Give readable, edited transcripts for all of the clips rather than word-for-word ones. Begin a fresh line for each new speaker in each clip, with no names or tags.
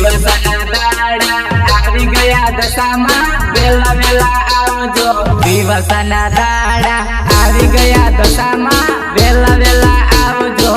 દિવસના દાડા આવી ગયા દશામાં વેલા વેલા આવજો દિવસના દાડા આવી ગયા દશામાં વેલા વેલા આવજો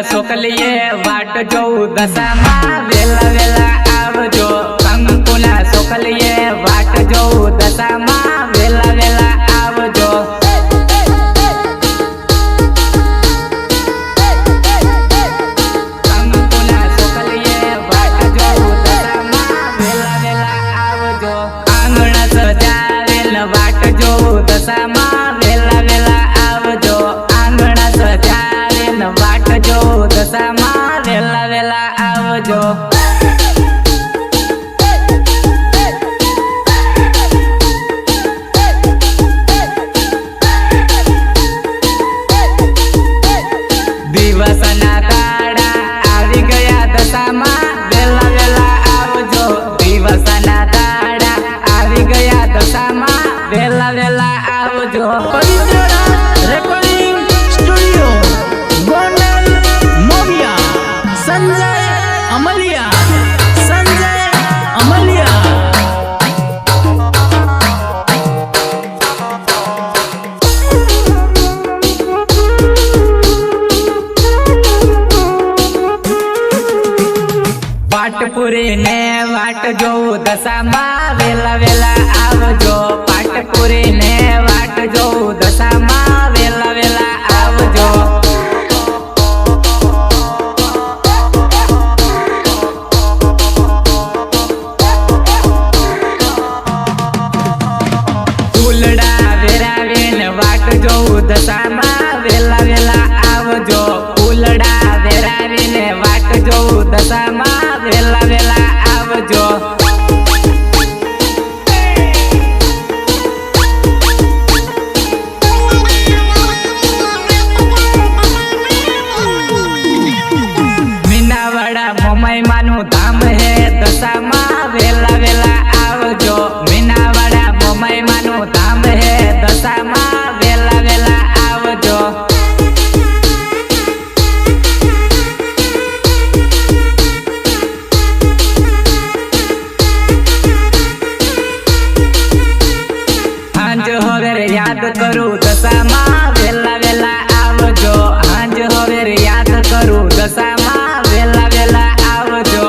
સોકલીએ વાટ જોઉં દશામાં વેલા વેલા આવજો કંકુના સોકલીએ વાટ જોઉં દશામાં વેલા વેલા આવજો કંકુના સોકલીએ વાટ જોઉં દશામાં વેલા વેલા આવજો આંગણા સજાવેલ વાટ જોઉં દશામાં વેલા વેલા આવજો આંગણા સજાવેલ વાટ જોઉં દશામાં વેલા વેલા આવજો દિવસના દાડા આવી ગયા દશામાં વેલા વેલા આવજો દિવસના દાડા આવી ગયા દશામાં વેલા વેલા આવજો પાટપુરી ને વાટ જોઉં દશામાં વેલા વેલા આવજો પાટપુરી ને વાટ જોઉં દશામાં વેલા વેલા આવજો ફૂલડા વેરાવીને વાટ જોઉં દશામાં વેલા વેલા આવજો ફૂલડા વેરાવીને વાટ જોઉં દશામાં વેલા વેલા આવજો મીનાવાડા મોમાઈ માનું ધામ હે દશામાં વેલા વેલા આવજો મીનાવાડા મોમાઈ માનું ધામ હે દશામાં વેલા વેલા આવજો યાદ કરું દશામાં વેલા વેલા આવજો હાંજ હવે યાદ કરું દશામાં વેલા વેલા આવજો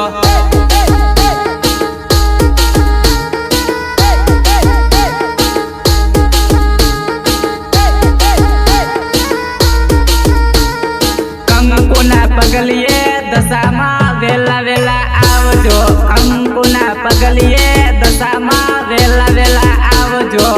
કંકુના પગલીએ દશામાં વેલા વેલા આવજો કંકુના પગલીએ દશામાં વેલા વેલા આવજો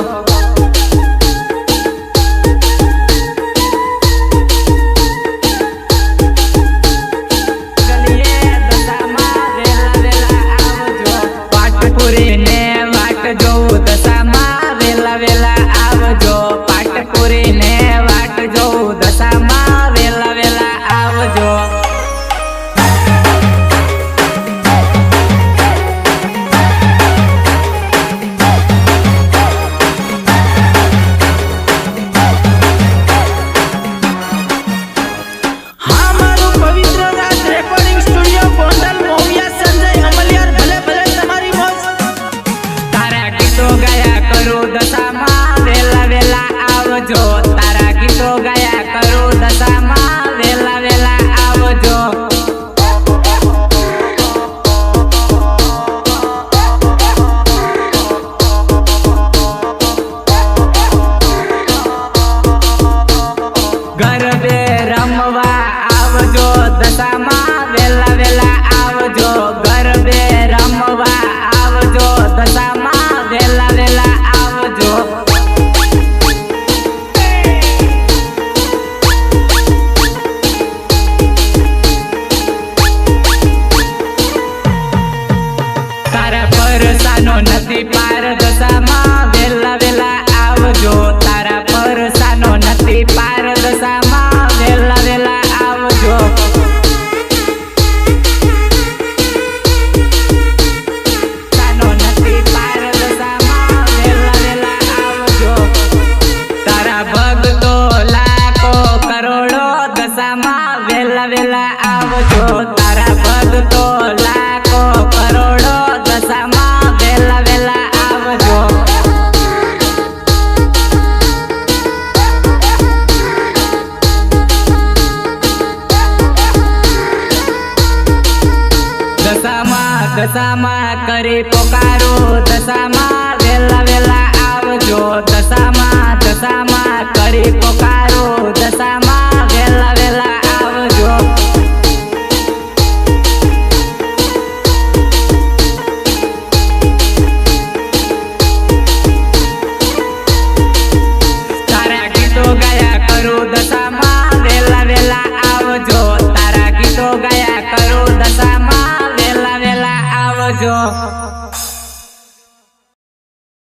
દશામાં કરી પોકારો દશામાં વેલા વેલા આવજો દશામાં કરી પોકારો દશામાં વેલા વેલા આવજો તારા ગીતો ગાયા કરું દશામાં વેલા વેલા આવજો તારા ગીતો ગાયા કરું દશામાં વેલા વેલા આવજો।